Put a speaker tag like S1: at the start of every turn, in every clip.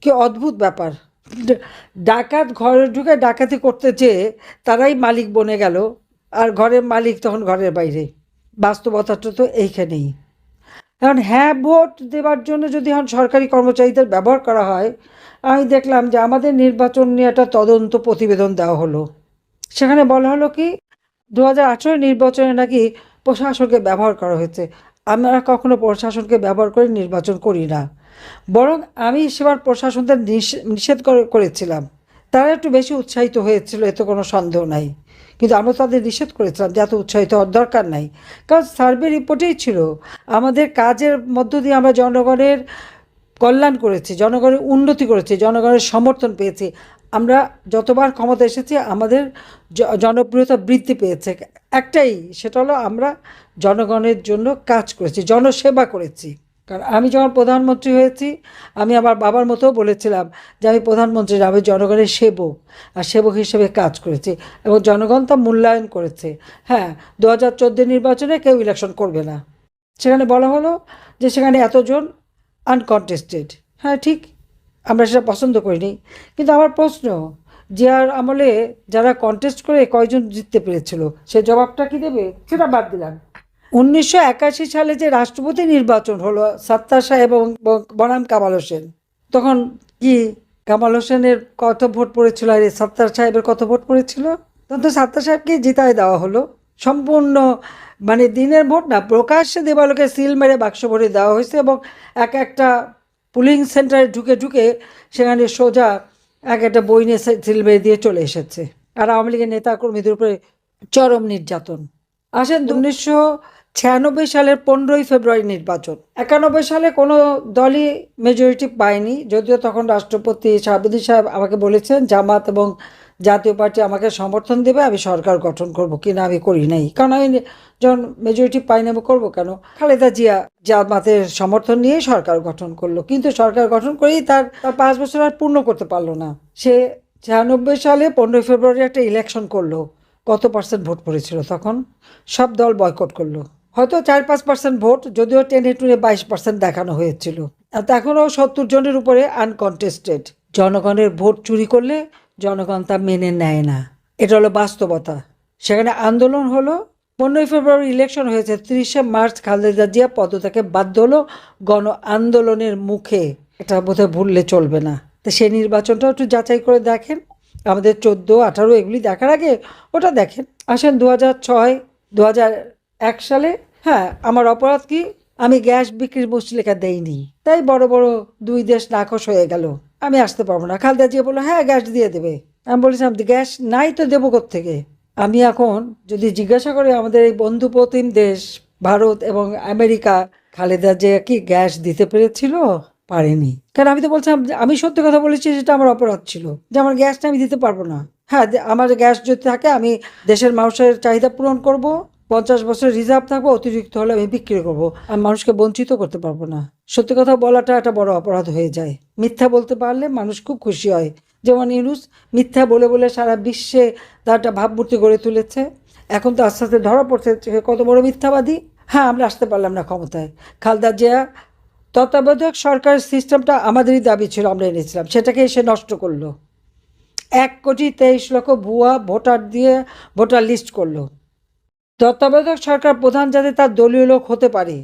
S1: কি অদ্ভুত ব্যাপার! ডাকাত ঘরে ঢুকে ডাকাতি করতে যেয়ে তারাই মালিক বনে গেল, আর ঘরের মালিক তখন ঘরের বাইরে। বাস্তবতাটা তো এইখানেই। এখন হ্যাঁ ভোট দেওয়ার জন্য যদি এখন সরকারি কর্মচারীদের ব্যবহার করা হয়, আমি দেখলাম যে আমাদের নির্বাচন নিয়ে একটা তদন্ত প্রতিবেদন দেওয়া হলো। সেখানে বলা হলো কি 2018 নির্বাচনে নাকি প্রশাসনকে ব্যবহার করা হয়েছে। আমরা কখনো প্রশাসনকে ব্যবহার করে নির্বাচন করি না, বরং আমি সেবার প্রশাসনদের নিষেধ করেছিলাম। তারা একটু বেশি উৎসাহিত হয়েছিল, এতে কোনো সন্দেহ নাই। কিন্তু আমরা তাদের নিষেধ করেছিলাম যে এত উৎসাহিত হওয়ার দরকার নাই, কারণ সার্ভে রিপোর্টেই ছিল আমাদের কাজের মধ্য দিয়ে আমরা জনগণের কল্যাণ করেছি, জনগণের উন্নতি করেছি, জনগণের সমর্থন পেয়েছি। আমরা যতবার ক্ষমতা এসেছি আমাদের জনপ্রিয়তা বৃদ্ধি পেয়েছে একটাই, সেটা হলো আমরা জনগণের জন্য কাজ করেছি, জনসেবা করেছি। কারণ আমি যখন প্রধানমন্ত্রী হয়েছি, আমি আমার বাবার মতো বলেছিলাম যে আমি প্রধানমন্ত্রী না, আমি জনগণের সেবক, আর সেবক হিসেবে কাজ করেছি এবং জনগণ তা মূল্যায়ন করেছে। হ্যাঁ, 2014 নির্বাচনে কেউ ইলেকশন করবে না, সেখানে বলা হলো যে সেখানে এতজন আনকন্টেস্টেড। হ্যাঁ ঠিক, আমরা সেটা পছন্দ করিনি। কিন্তু আমার প্রশ্ন, জিয়ার আমলে যারা কন্টেস্ট করে কয়জন জিততে পেরেছিল, সে জবাবটা কি দেবে? সেটা বাদ দিলাম। 1981 সালে যে রাষ্ট্রপতি নির্বাচন হলো সাত্তার সাহেব এবং বনাম কামাল হোসেন, তখন কি কামাল হোসেনের কত ভোট পড়েছিল আর সাত্তার সাহেবের কত ভোট পড়েছিল? তখন তো সাত্তার সাহেবকে জিতায় দেওয়া হলো সম্পূর্ণ, মানে দিনের ভোট না, প্রকাশ্যে দেবালোকে সিল মেরে বাক্স ভরে দেওয়া হয়েছে এবং এক একটা পুলিং সেন্টারে ঢুকে ঢুকে সেখানে সোজা এক একটা বই নিয়ে সিল মেরে দিয়ে চলে এসেছে। আর আওয়ামী লীগের নেতা কর্মীদের উপরে চরম নির্যাতন। আসেন 1996 সালের 15ই ফেব্রুয়ারি নির্বাচন। 91 সালে কোনো দলই মেজরিটি পায়নি, যদিও তখন রাষ্ট্রপতি শাহাবুদ্দিন সাহেব আমাকে বলেছেন জামাত এবং জাতীয় পার্টি আমাকে সমর্থন দেবে, আমি সরকার গঠন করব কিনা আমি করি নাই, কারণ আমি যখন মেজরিটি পাই না আমি করবো কেন? খালেদা জিয়া জামাতের সমর্থন নিয়ে সরকার গঠন করলো, কিন্তু সরকার গঠন করেই তার 5 বছর আর পূর্ণ করতে পারলো না। সে 96 সালে 15ই ফেব্রুয়ারি একটা ইলেকশন করলো। কত পার্সেন্ট ভোট পড়েছিল তখন? সব দল বয়কট করলো। হয়তো 4-5% ভোট, যদিও টেনে টুনে 22% দেখানো হয়েছিল। আর এখনও 70 জনের উপরে আনকন্টেস্টেড। জনগণের ভোট চুরি করলে জনগণ তা মেনে নেয় না, এটা হলো বাস্তবতা। সেখানে আন্দোলন হলো। 15ই ফেব্রুয়ারি ইলেকশন হয়েছে, 30শে মার্চ খালেদা জিয়া পদত্যাগে বাধ্য হলো গণ আন্দোলনের মুখে। এটা বোধহয় ভুললে চলবে না। তো সেই নির্বাচনটাও একটু যাচাই করে দেখেন, আমাদের 14, 18 এগুলি দেখার আগে ওটা দেখেন। আসেন 2006, 2001 সালে, হ্যাঁ আমার অপরাধ কি? আমি গ্যাস বিক্রির মুচলেখা দেইনি, তাই বড় বড় দুই দেশ নাখোশ হয়ে গেল, আমি আসতে পারবো না। খালেদা জিয়া বললো হ্যাঁ গ্যাস দিয়ে দেবে। আমি বলেছিলাম গ্যাস নাই তো দেবো কোত্থেকে? আমি এখন যদি জিজ্ঞাসা করি আমাদের এই বন্ধু প্রতিম দেশ ভারত এবং আমেরিকা, খালেদা জিয়া কি গ্যাস দিতে পেরেছিল? পারেনি। কারণ আমি তো বলছিলাম আমি সত্যি কথা বলেছি, সেটা আমার অপরাধ ছিল যে আমার গ্যাসটা আমি দিতে পারবো না। হ্যাঁ, আমার গ্যাস যদি থাকে আমি দেশের মানুষের চাহিদা পূরণ করব, 50 বছর রিজার্ভ থাকবো, অতিরিক্ত হলে আমি বিক্রি করবো, আমি মানুষকে বঞ্চিত করতে পারবো না। সত্যি কথা বলাটা একটা বড় অপরাধ হয়ে যায়। মিথ্যা বলতে পারলে মানুষ খুব খুশি হয়, যেমন ইউনূস মিথ্যা বলে বলে সারা বিশ্বে তার একটা ভাবমূর্তি গড়ে তুলেছে। এখন তো আস্তে আস্তে ধরা পড়ছে কত বড় মিথ্যাবাদী। হ্যাঁ, আমরা আসতে পারলাম না ক্ষমতায়। খালেদা জিয়া তত্ত্বাবধায়ক সরকারের সিস্টেমটা আমাদেরই দাবি ছিল, আমরা এনেছিলাম, সেটাকে এসে নষ্ট করলো। 1,23,00,000 ভুয়া ভোটার দিয়ে ভোটার লিস্ট করলো। তত্ত্বাবধায়ক সরকার প্রধান যাতে তার দলীয় লোক হতে পারে,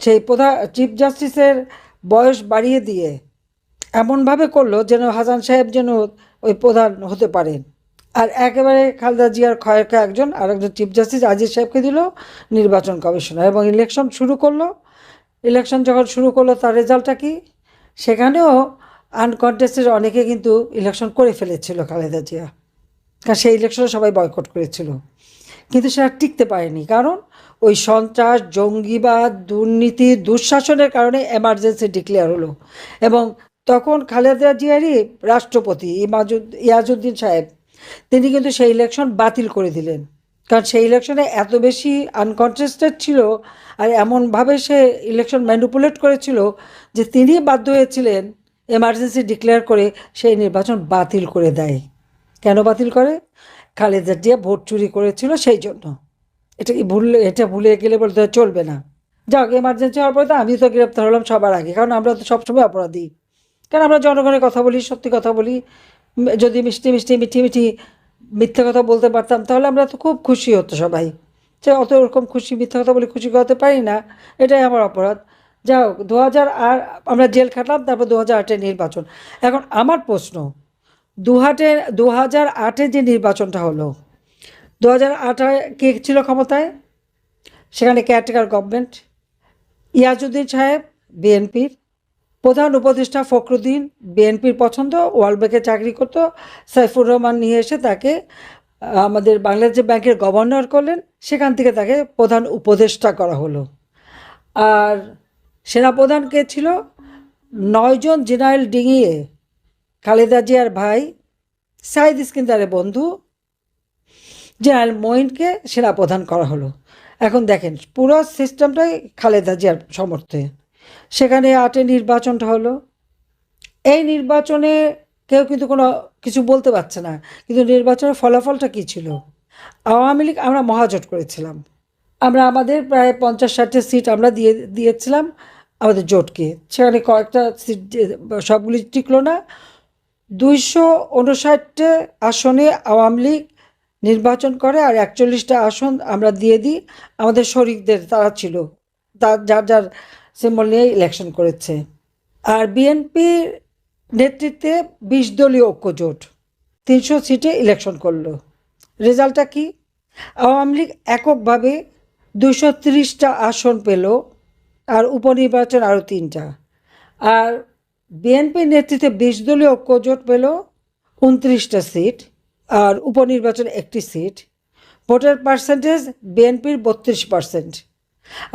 S1: সেই প্রধান চিফ জাস্টিসের বয়স বাড়িয়ে দিয়ে এমনভাবে করলো যেন হাসান সাহেব যেন ওই প্রধান হতে পারেন। আর একেবারে খালেদা জিয়ার ক্ষয়কে একজন, আর একজন চিফ জাস্টিস আজিজ সাহেবকে দিল নির্বাচন কমিশনার, এবং ইলেকশন শুরু করলো। ইলেকশন যখন শুরু করলো তার রেজাল্টটা কি? সেখানেও আনকন্টেস্টেড অনেকে কিন্তু ইলেকশন করে ফেলেছিল খালেদা জিয়া, কারণ সেই ইলেকশনে সবাই বয়কট করেছিল। কিন্তু সেটা টিকতে পারেনি, কারণ ওই সন্ত্রাস, জঙ্গিবাদ, দুর্নীতি, দুঃশাসনের কারণে এমার্জেন্সি ডিক্লেয়ার হলো। এবং তখন খালেদা জিয়ারই রাষ্ট্রপতি ইয়াজউদ্দিন সাহেব, তিনি কিন্তু সেই ইলেকশন বাতিল করে দিলেন, কারণ সেই ইলেকশনে এত বেশি আনকন্টেস্টেড ছিল আর এমনভাবে সে ইলেকশন ম্যানিপুলেট করেছিল যে তিনি বাধ্য হয়েছিলেন এমার্জেন্সি ডিক্লেয়ার করে সেই নির্বাচন বাতিল করে দেয়। কেন বাতিল করে? খালেদা জিয়া ভোট চুরি করেছিল সেই জন্য। এটা ভুলে গেলে বলতে চলবে না। যাক, এমার্জেন্সি হওয়ার পরে তো আমি তো গ্রেপ্তার হলাম সবার আগে, কারণ আমরা তো সবসময় অপরাধী। কারণ আমরা জনগণের কথা বলি, সত্যি কথা বলি। যদি মিষ্টি মিষ্টি মিঠি মিঠি মিথ্যে কথা বলতে পারতাম তাহলে আমরা তো খুব খুশি হতো সবাই। যে অত ওরকম খুশি, মিথ্যে কথা বলে খুশি করাতে পারি না, এটাই আমার অপরাধ। যা হোক, 2008 আমরা জেল খাটলাম, তারপর 2008-এর নির্বাচন। এখন আমার প্রশ্ন, 2008-এ যে নির্বাচনটা হলো, 2008-এ কে ছিল ক্ষমতায়? সেখানে কেয়ারটেকার গভর্নমেন্ট। ইয়াজউদ্দিন সাহেব বিএনপির, প্রধান উপদেষ্টা ফখরুদ্দিন বিএনপির পছন্দ, ওয়ার্ল্ড ব্যাংকে চাকরি করতো। সাইফুর রহমান নিয়ে এসে তাকে আমাদের বাংলাদেশ ব্যাংকের গভর্নর করলেন, সেখান থেকে তাকে প্রধান উপদেষ্টা করা হলো। আর সেনাপ্রধান কে ছিল? 9 জন জেনারেল ডিঙিয়ে খালেদা জিয়ার ভাই সাইদ ইস্কিন্দারের বন্ধু জেনারেল মঈনকে সেনাপ্রধান করা হলো। এখন দেখেন পুরো সিস্টেমটাই খালেদা জিয়ার সমর্থে। সেখানে 8-এ নির্বাচনটা হলো। এই নির্বাচনে কেউ কিন্তু কোনো কিছু বলতে পারছে না, কিন্তু নির্বাচনের ফলাফলটা কী ছিল? আওয়ামী লীগ, আমরা মহাজোট করেছিলাম, আমরা আমাদের প্রায় 50-60 সিট আমরা দিয়েছিলাম আমাদের জোটকে। সেখানে কয়েকটা সিট সবগুলি টিকলো না। 259 আসনে আওয়ামী লীগ নির্বাচন করে, আর 41টা আসন আমরা দিয়ে দিই আমাদের শরিকদের, তারা ছিল, যার যার সিম্বল নিয়ে ইলেকশন করেছে। আর বিএনপির নেতৃত্বে 20 দলীয় ঐক্য জোট 300 সিটে ইলেকশন করলো। রেজাল্টটা কি? আওয়ামী লীগ এককভাবে 230টা আসন পেল, আর উপনির্বাচন আরও 3টা। আর বিএনপির নেতৃত্বে 20 দলীয় ঐক্য জোট পেল 29টা সিট, আর উপনির্বাচন 1টি সিট। ভোটের পার্সেন্টেজ বিএনপির 32%,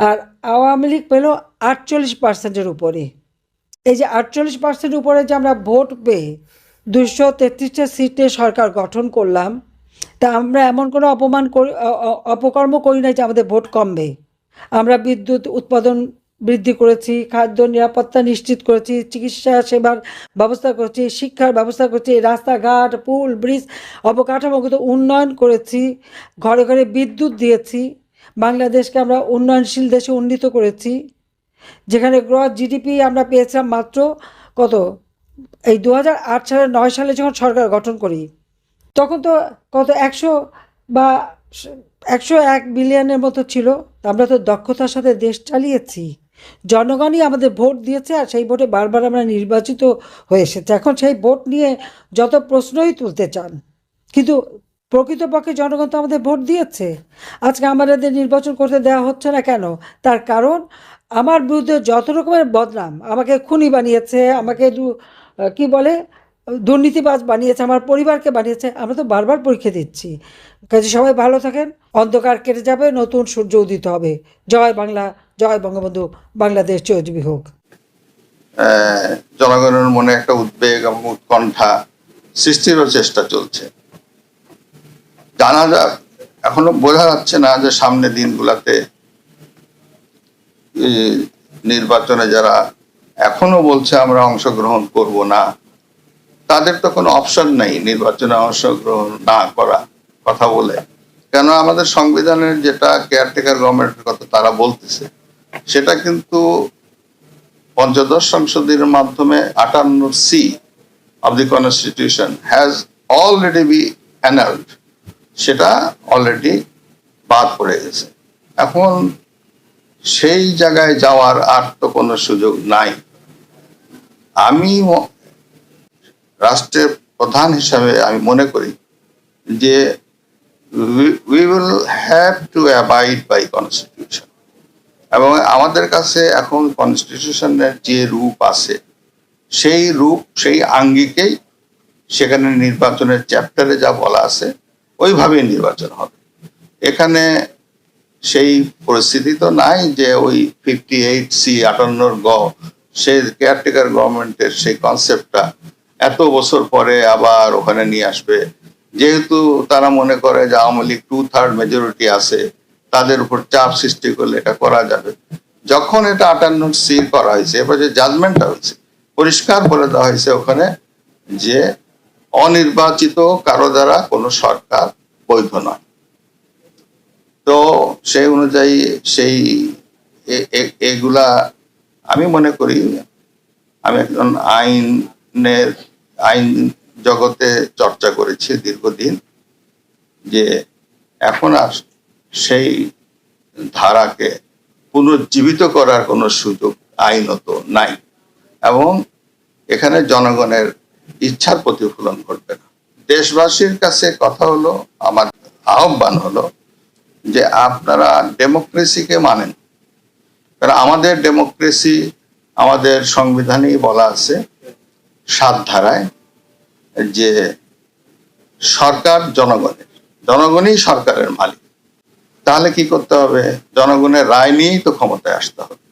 S1: আর আওয়ামী লীগ পেল 48%-এর উপরে। এই যে 48% উপরে যে আমরা ভোট পেয়ে 233টা সিটে সরকার গঠন করলাম, তা আমরা এমন কোনো অপকর্ম করি নাই যে আমাদের ভোট কমবে। আমরা বিদ্যুৎ উৎপাদন বৃদ্ধি করেছি, খাদ্য নিরাপত্তা নিশ্চিত করেছি, চিকিৎসা সেবার ব্যবস্থা করেছি, শিক্ষার ব্যবস্থা করেছি, রাস্তাঘাট, পুল, ব্রিজ, অবকাঠামোগত উন্নয়ন করেছি, ঘরে ঘরে বিদ্যুৎ দিয়েছি। বাংলাদেশকে আমরা উন্নয়নশীল দেশে উন্নীত করেছি। যেখানে গ্রস জিডিপি আমরা পেয়েছিলাম মাত্র কত, এই 2008 সালে 9 সালে যখন সরকার গঠন করি, তখন তো কত 100 বা 101 বিলিয়নের মতো ছিল। আমরা তো দক্ষতার সাথে দেশ চালিয়েছি, জনগণই আমাদের ভোট দিয়েছে, আর সেই ভোটে বারবার আমরা নির্বাচিত হয়ে এসেছি। এখন সেই ভোট নিয়ে যত প্রশ্নই তুলতে চান, কিন্তু প্রকৃতপক্ষে জনগণ তো আমাদের ভোট দিয়েছে। আজকে আমাদের নির্বাচন করতে দেওয়া হচ্ছে না কেন? তার কারণ আমার বিরুদ্ধে যত রকমের বদনাম, আমাকে খুনি বানিয়েছে, আমাকে কি বলে দুর্নীতিবাজ বানিয়েছে, আমার পরিবারকে বানিয়েছে, আমরা তো বারবার পরীক্ষা দিচ্ছি। কাজে সবাই ভালো থাকেন, অন্ধকার কেটে যাবে, নতুন সূর্য উদিত হবে। জয় বাংলা, জয় বঙ্গবন্ধু, বাংলাদেশ চিরজীবী হোক।
S2: জনগণের মনে একটা উদ্বেগ এবং উৎকণ্ঠা সৃষ্টিরও চেষ্টা চলছে। জানা যাক, এখনো বোঝা যাচ্ছে না যে সামনে দিনগুলাতে নির্বাচনে যারা এখনো বলছে আমরা অংশগ্রহণ করব না, তাদের তো কোনো অপশন নেই নির্বাচনে অংশগ্রহণ না করা কথা বলে। কেন, আমাদের সংবিধানের যেটা কেয়ারটেকার গভর্নমেন্টের কথা তারা বলতেছে, সেটা কিন্তু পঞ্চদশ সংশোধনীর মাধ্যমে 58C of the Constitution has already been annulled, সেটা অলরেডি বাদ পড়ে গেছে। এখন সেই জায়গায় যাওয়ার আর তো কোনো সুযোগ নাই। আমি রাষ্ট্রের প্রধান হিসাবে আমি মনে করি যে we will have to abide by constitution, এবং আমাদের কাছে এখন কনস্টিটিউশনের যে রূপ আছে, সেই রূপ সেই আঙ্গিকেই সেখানে নির্বাচনের চ্যাপ্টারে যা বলা আছে ওইভাবেই নির্বাচন হবে। এখানে সেই পরিস্থিতি তো নাই যে ওই 58C 58 গ সেই কেয়ারটেকার গভর্নমেন্টের সেই কনসেপ্টটা এত বছর পরে আবার ওখানে নিয়ে আসবে। যেহেতু তারা মনে করে যে আওয়ামী লীগ 2/3 মেজরিটি আছে, তাদের উপর চাপ সৃষ্টি করলে এটা করা যাবে। যখন এটা 58C করা হয়েছে, এবার যে জাজমেন্টটা হয়েছে, পরিষ্কার বলে দেওয়া হয়েছে ওখানে যে অনির্বাচিত কারো দ্বারা কোনো সরকার বৈধ নয়। তো সেই অনুযায়ী সেই এগুলা আমি মনে করি আমি একজন আইন জগতে চর্চা করেছি দীর্ঘদিন, যে এখন আর সেই ধারাকে পুনর্জীবিত করার কোনো সুযোগ আইনত নাই, এবং এখানে জনগণের ইচ্ছার প্রতিফলন ঘটবে না। দেশবাসীর কাছে কথা হলো, আমার আহ্বান হলো যে আপনারা ডেমোক্রেসিকে মানেন। কারণ আমাদের ডেমোক্রেসি, আমাদের সংবিধানেই বলা আছে 7 ধারায় যে সরকার জনগণই সরকারের মালিক। তাহলে কি করতে হবে? জনগণের রায় নিয়েই তো ক্ষমতায় আসতে হবে।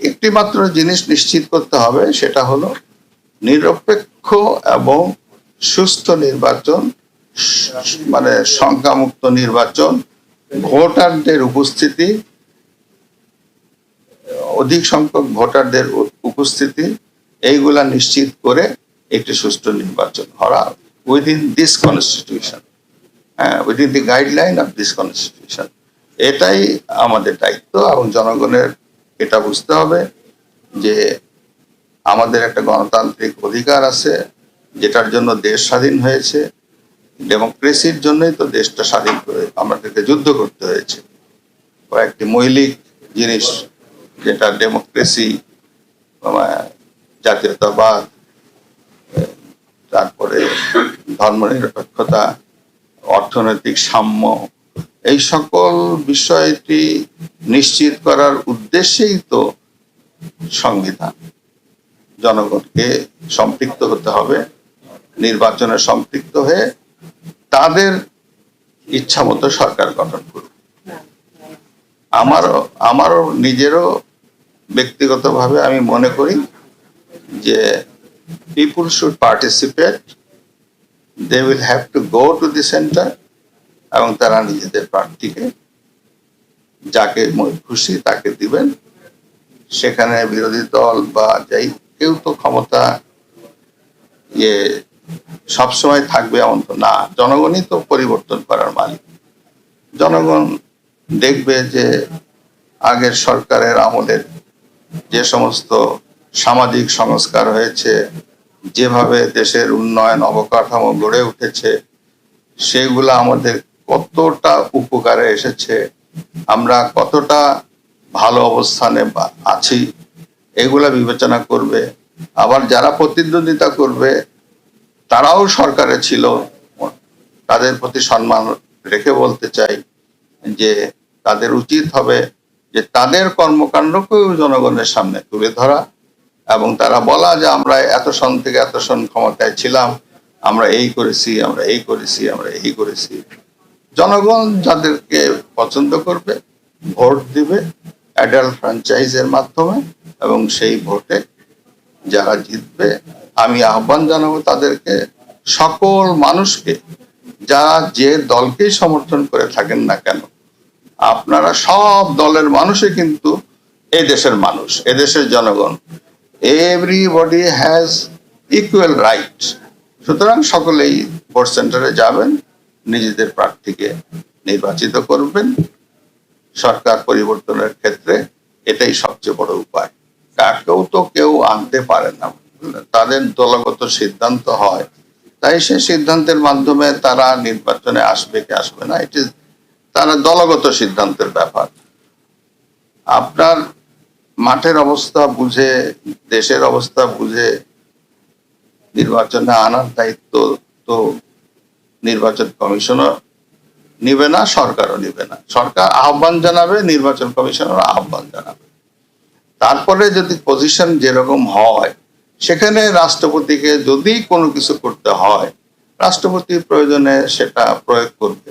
S2: একটি মাত্র জিনিস নিশ্চিত করতে হবে, সেটা হলো নিরপেক্ষ এবং সুষ্ঠু নির্বাচন, মানে সংখ্যামুক্ত নির্বাচন, ভোটারদের উপস্থিতি, অধিক সংখ্যক ভোটারদের উপস্থিতি, এইগুলা নিশ্চিত করে একটি সুষ্ঠু নির্বাচন করা within this constitution, within the guideline of this constitution. এটাই আমাদের দায়িত্ব, এবং জনগণের এটা বুঝতে হবে যে আমাদের একটা গণতান্ত্রিক অধিকার আছে, যেটার জন্য দেশ স্বাধীন হয়েছে। ডেমোক্রেসির জন্যই তো দেশটা স্বাধীন করে আমাদেরকে যুদ্ধ করতে হয়েছে। কয়েকটি মৌলিক জিনিস, যেটা ডেমোক্রেসি, জাতীয়তাবাদ, তারপরে ধর্মনিরপেক্ষতা, অর্থনৈতিক সাম্য, এই সকল বিষয়টি নিশ্চিত করার উদ্দেশ্যেই তো সংবিধান। জনগণকে সম্পৃক্ত হতে হবে, নির্বাচনে সম্পৃক্ত হয়ে তাদের ইচ্ছা মতো সরকার গঠন করবে। আমারও নিজেরও ব্যক্তিগতভাবে আমি মনে করি যে people should participate, they will have to go to the center, এবং তারা নিজেদের প্রার্থীকে যাকে খুশি তাকে দিবেন। সেখানে বিরোধী দল বা যাই কেউ তো ক্ষমতা সবসময় থাকবে এমন তো না। জনগণই তো পরিবর্তন করার মালিক। জনগণ দেখবে যে আগের সরকারের আমলের যে সমস্ত সামাজিক সংস্কার হয়েছে, যেভাবে দেশের উন্নয়ন অবকাঠামো গড়ে উঠেছে, সেগুলা আমাদের কতটা উপকারে এসেছে, আমরা কতটা ভালো অবস্থানে আছি, এগুলা বিবেচনা করবে। আবার যারা প্রতিদ্বন্দ্বিতা করবে তারাও সরকারে ছিল, তাদের প্রতি সম্মান রেখে বলতে চাই যে তাদের উচিত হবে যে তাদের কর্মকাণ্ডকেও জনগণের সামনে তুলে ধরা, এবং তারা বলা যে আমরা এত সন থেকে এত সন ক্ষমতায় ছিলাম, আমরা এই করেছি, আমরা এই করেছি, আমরা এই করেছি। জনগণ যাদেরকে পছন্দ করবে ভোট দিবে অ্যাডাল্ট ফ্র্যাঞ্চাইজের মাধ্যমে, এবং সেই ভোটে যারা জিতবে, আমি আহ্বান জানাবো তাদেরকে, সকল মানুষকে, যারা যে দলকেই সমর্থন করে থাকেন না কেন, আপনারা সব দলের মানুষই কিন্তু এই দেশের মানুষ, এদেশের জনগণ। Everybody has equal right. সুতরাং সকলেই ভোট সেন্টারে যাবেন, নিজেদের প্রার্থীকে নির্বাচিত করবেন। সরকার পরিবর্তনের ক্ষেত্রে এটাই সবচেয়ে বড় উপায়। কাকেও তো কেউ আনতে পারে না, তাদের দলগত সিদ্ধান্ত হয়, তাই সে সিদ্ধান্তের মাধ্যমে তারা নির্বাচনে আসবে কি আসবে না, এটি তারা দলগত সিদ্ধান্তের ব্যাপার। আপনার মাঠের অবস্থা বুঝে, দেশের অবস্থা বুঝে নির্বাচনে আনার দায়িত্ব তো নির্বাচন কমিশনও নিবে না, সরকারও নিবে না। সরকার আহ্বান জানাবে, নির্বাচন কমিশনের আহ্বান জানাবে। তারপরে যদি পজিশন যেরকম হয়, সেখানে রাষ্ট্রপতিকে যদি কোনো কিছু করতে হয়, রাষ্ট্রপতি প্রয়োজনে সেটা প্রয়োগ করবে।